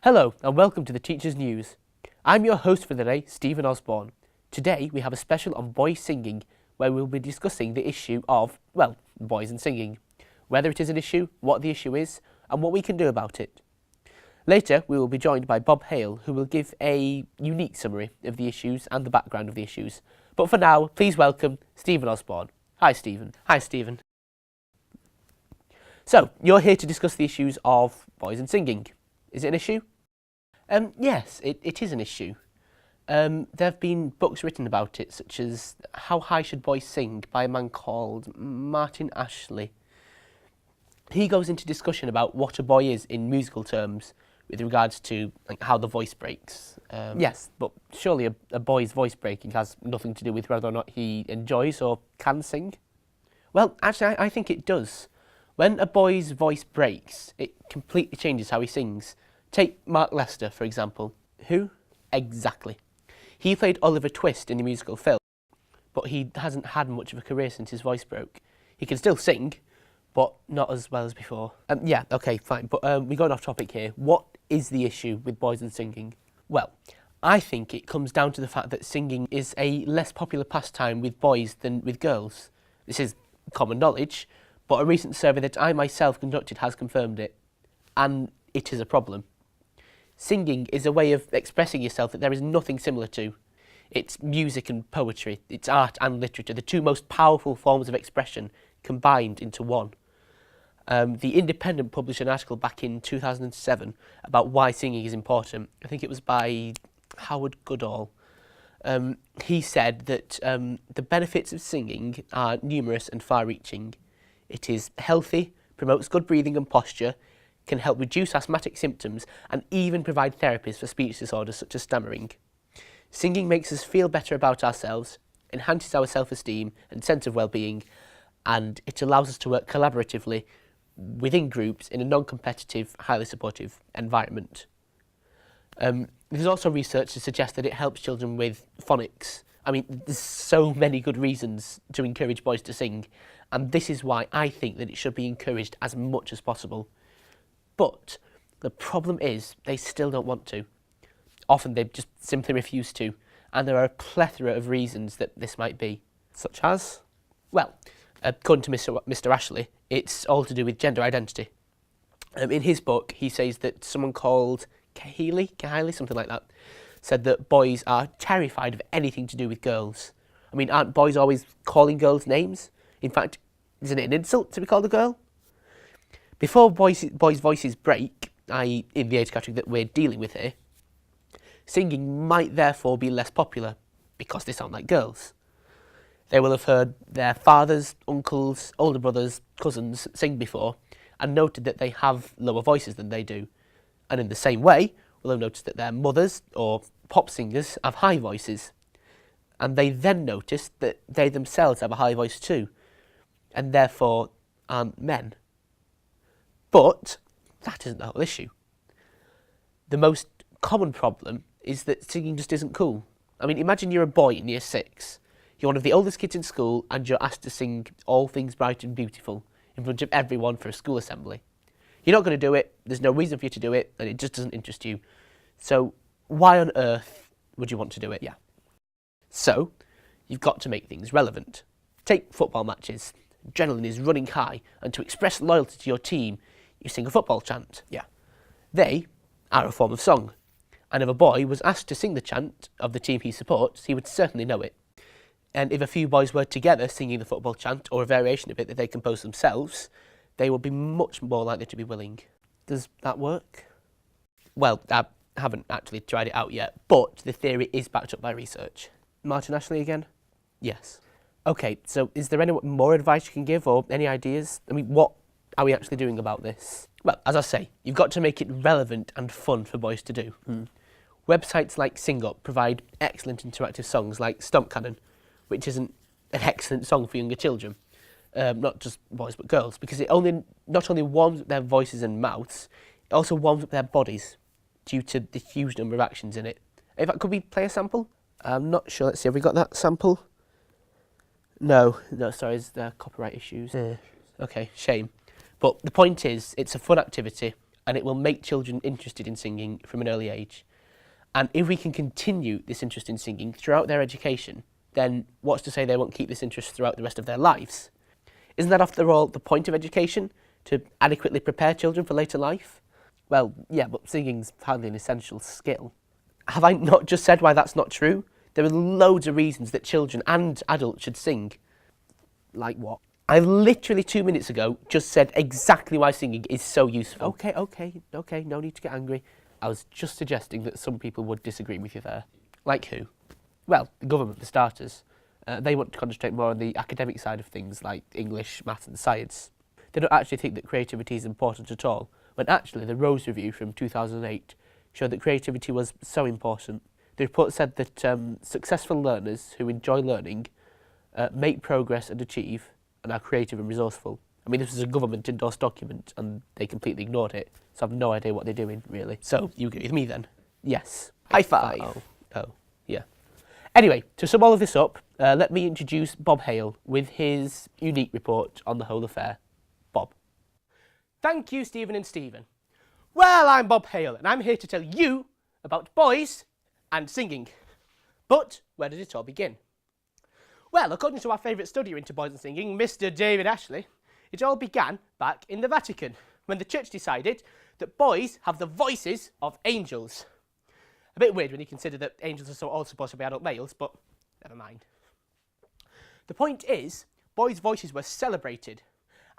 Hello and welcome to the Teacher's News. I'm your host for the day, Stephen Osbourne. Today we have a special on boys singing where we'll be discussing the issue of, boys and singing. Whether it is an issue, what the issue is and what we can do about it. Later we will be joined by Bob Hale who will give a unique summary of the issues and the background of the issues. But for now, please welcome Stephen Osbourne. Hi Stephen. Hi Stephen. So, you're here to discuss the issues of boys and singing. Is it an issue? Yes, it is an issue. There have been books written about it, such as How High Should Boys Sing by a man called Martin Ashley. He goes into discussion about what a boy is in musical terms with regards to how the voice breaks. Yes, but surely a boy's voice breaking has nothing to do with whether or not he enjoys or can sing? Well, actually, I think it does. When a boy's voice breaks, it completely changes how he sings. Take Mark Lester, for example. Who? Exactly. He played Oliver Twist in the musical Phil, but he hasn't had much of a career since his voice broke. He can still sing, but not as well as before. Yeah, okay, fine, but we're going off topic here. What is the issue with boys and singing? Well, I think it comes down to the fact that singing is a less popular pastime with boys than with girls. This is common knowledge, but a recent survey that I myself conducted has confirmed it, and it is a problem. Singing is a way of expressing yourself that there is nothing similar to. It's music and poetry, it's art and literature, the two most powerful forms of expression combined into one. The Independent published an article back in 2007 about why singing is important. I think it was by Howard Goodall. He said that the benefits of singing are numerous and far-reaching. It is healthy, promotes good breathing and posture, can help reduce asthmatic symptoms and even provide therapies for speech disorders such as stammering. Singing makes us feel better about ourselves, enhances our self-esteem and sense of well-being, and it allows us to work collaboratively within groups in a non-competitive, highly supportive environment. There's also research to suggest that it helps children with phonics. I mean, there's so many good reasons to encourage boys to sing, and this is why I think that it should be encouraged as much as possible. But the problem is they still don't want to. Often they just simply refuse to, and there are a plethora of reasons that this might be. Such as? Well, according to Mr. Ashley, it's all to do with gender identity. In his book, he says that someone called Hale, something like that, said that boys are terrified of anything to do with girls. I mean, aren't boys always calling girls names? In fact, isn't it an insult to be called a girl? Before boys' voices break, i.e. in the age category that we're dealing with here, singing might therefore be less popular because they sound like girls. They will have heard their fathers, uncles, older brothers, cousins sing before and noted that they have lower voices than they do. And in the same way, will have noticed that their mothers or pop singers have high voices. And they then notice that they themselves have a high voice too, and therefore aren't men. But that isn't the whole issue. The most common problem is that singing just isn't cool. I mean, imagine you're a boy in year 6. You're one of the oldest kids in school and you're asked to sing All Things Bright and Beautiful in front of everyone for a school assembly. You're not going to do it, there's no reason for you to do it, and it just doesn't interest you. So why on earth would you want to do it? Yeah. So, you've got to make things relevant. Take football matches. Adrenaline is running high, and to express loyalty to your team, you sing a football chant. Yeah. They are a form of song, and if a boy was asked to sing the chant of the team he supports, he would certainly know it. And if a few boys were together singing the football chant, or a variation of it that they composed themselves, they would be much more likely to be willing. Does that work? Well, I haven't actually tried it out yet, but the theory is backed up by research. Martin Ashley again? Yes. Okay, so is there any more advice you can give or any ideas? I mean, what are we actually doing about this? Well, as I say, you've got to make it relevant and fun for boys to do. Websites like Sing Up provide excellent interactive songs like Stomp Cannon, which isn't an excellent song for younger children, not just boys but girls, because it not only warms up their voices and mouths, it also warms up their bodies due to the huge number of actions in it. In fact, could we play a sample? I'm not sure. Let's see, have we got that sample? No, sorry, there are copyright issues. Okay, shame. But the point is, it's a fun activity and it will make children interested in singing from an early age. And if we can continue this interest in singing throughout their education, then what's to say they won't keep this interest throughout the rest of their lives? Isn't that, after all, the point of education? To adequately prepare children for later life? Well, yeah, but singing's hardly an essential skill. Have I not just said why that's not true? There are loads of reasons that children and adults should sing. Like what? I literally 2 minutes ago just said exactly why singing is so useful. Okay, no need to get angry. I was just suggesting that some people would disagree with you there. Like who? Well, the government, for starters. They want to concentrate more on the academic side of things, like English, maths and science. They don't actually think that creativity is important at all, when actually the Rose Review from 2008 showed that creativity was so important. The report said that successful learners who enjoy learning make progress and achieve, and are creative and resourceful. I mean, this was a government-endorsed document, and they completely ignored it, so I've no idea what they're doing, really. So, you agree with me, then? Yes. High five. Oh, yeah. Anyway, to sum all of this up, let me introduce Bob Hale with his unique report on the whole affair. Bob. Thank you, Stephen and Stephen. Well, I'm Bob Hale, and I'm here to tell you about boys and singing. But where did it all begin? Well, according to our favourite studier into boys and singing, Mr. David Ashley, it all began back in the Vatican, when the church decided that boys have the voices of angels. A bit weird when you consider that angels are all supposed to be adult males, but never mind. The point is, boys' voices were celebrated,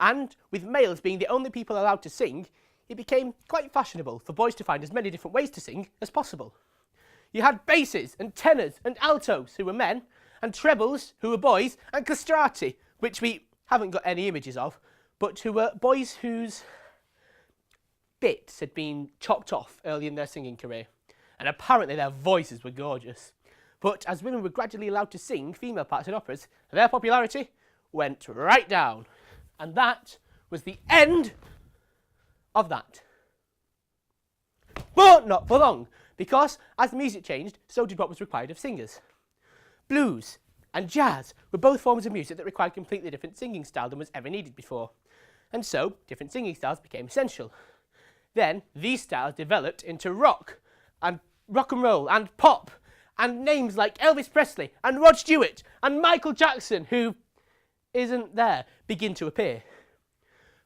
and with males being the only people allowed to sing, it became quite fashionable for boys to find as many different ways to sing as possible. You had basses and tenors and altos, who were men, and trebles, who were boys, and castrati, which we haven't got any images of, but who were boys whose bits had been chopped off early in their singing career, and apparently their voices were gorgeous. But as women were gradually allowed to sing female parts in operas, their popularity went right down. And that was the end of that. But not for long, because as the music changed, so did what was required of singers. Blues and jazz were both forms of music that required completely different singing style than was ever needed before. And so, different singing styles became essential. Then, these styles developed into rock and roll and pop, and names like Elvis Presley and Rod Stewart and Michael Jackson, who isn't there, begin to appear.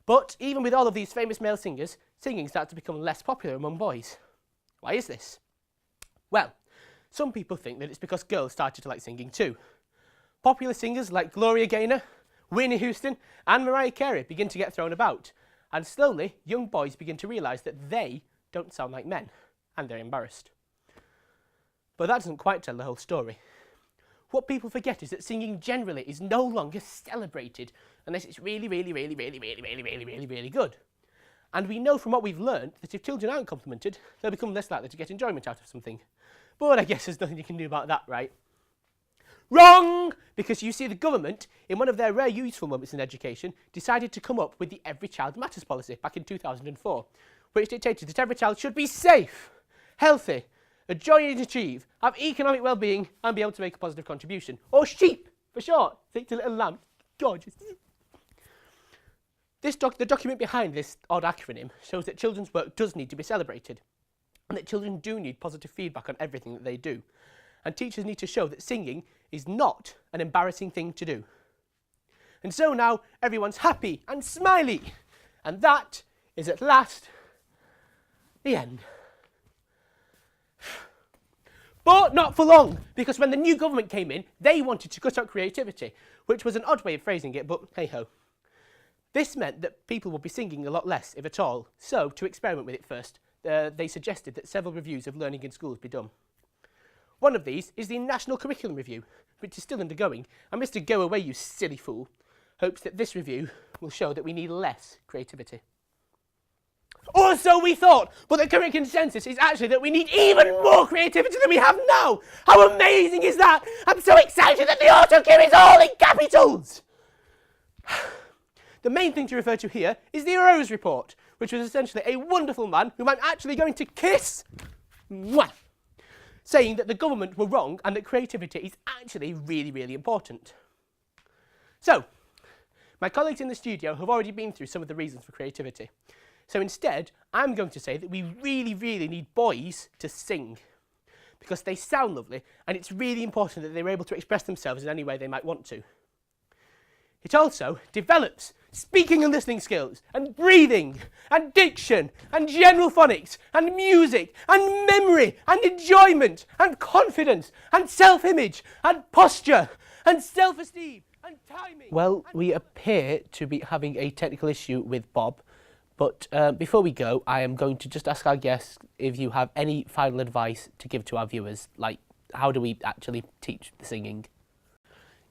But even with all of these famous male singers, singing started to become less popular among boys. Why is this? Well, some people think that it's because girls started to like singing too. Popular singers like Gloria Gaynor, Whitney Houston and Mariah Carey begin to get thrown about, and slowly young boys begin to realise that they don't sound like men, and they're embarrassed. But that doesn't quite tell the whole story. What people forget is that singing generally is no longer celebrated unless it's really good. And we know from what we've learned that if children aren't complimented, they'll become less likely to get enjoyment out of something. But I guess there's nothing you can do about that, right? Wrong! Because you see, the government, in one of their rare useful moments in education, decided to come up with the Every Child Matters policy back in 2004, which dictated that every child should be safe, healthy, enjoy and achieve, have economic well-being, and be able to make a positive contribution. Or SHEEP, for short. Think to little lamb. Gorgeous. The document behind this odd acronym shows that children's work does need to be celebrated, and that children do need positive feedback on everything that they do. And teachers need to show that singing is not an embarrassing thing to do. And so now everyone's happy and smiley. And that is at last the end. But not for long, because when the new government came in, they wanted to cut out creativity, which was an odd way of phrasing it, but hey-ho. This meant that people would be singing a lot less, if at all. So, to experiment with it first, they suggested that several reviews of learning in schools be done. One of these is the National Curriculum Review, which is still undergoing, and Mr. Go Away, you silly fool, hopes that this review will show that we need less creativity. Or so we thought, but the current consensus is actually that we need even more creativity than we have now. How amazing is that? I'm so excited that the autocue is all in capitals. The main thing to refer to here is the Rose Report, which was essentially a wonderful man whom I'm actually going to kiss, saying that the government were wrong and that creativity is actually really important. So, my colleagues in the studio have already been through some of the reasons for creativity. So instead, I'm going to say that we really, really need boys to sing because they sound lovely and it's really important that they're able to express themselves in any way they might want to. It also develops speaking and listening skills and breathing and diction and general phonics and music and memory and enjoyment and confidence and self-image and posture and self-esteem and timing. Well, we appear to be having a technical issue with Bob, but before we go, I am going to just ask our guests if you have any final advice to give to our viewers, like how do we actually teach the singing?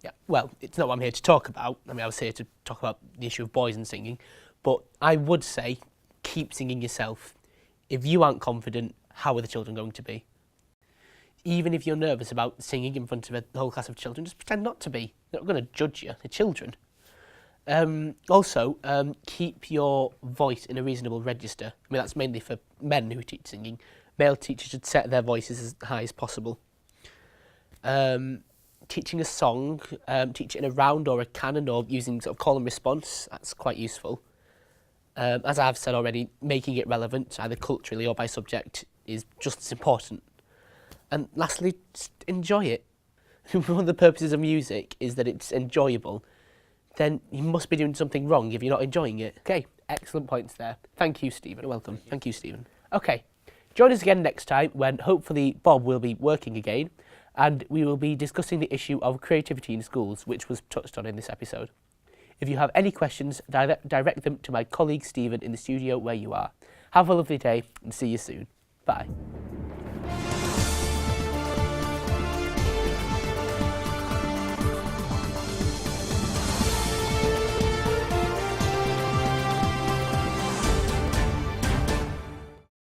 Yeah, well, it's not what I'm here to talk about. I mean, I was here to talk about the issue of boys and singing, but I would say keep singing yourself. If you aren't confident, how are the children going to be? Even if you're nervous about singing in front of a whole class of children, just pretend not to be. They're not going to judge you, they're children. Also, keep your voice in a reasonable register. I mean, that's mainly for men who teach singing. Male teachers should set their voices as high as possible. Teaching a song, teach it in a round or a canon or using sort of call and response, that's quite useful. As I've said already, making it relevant, either culturally or by subject, is just as important. And lastly, just enjoy it. One of the purposes of music is that it's enjoyable. Then you must be doing something wrong if you're not enjoying it. Okay, excellent points there. Thank you, Stephen. Welcome. Thank you, Stephen. Okay, join us again next time when hopefully Bob will be working again and we will be discussing the issue of creativity in schools, which was touched on in this episode. If you have any questions, direct them to my colleague Stephen in the studio where you are. Have a lovely day and see you soon. Bye.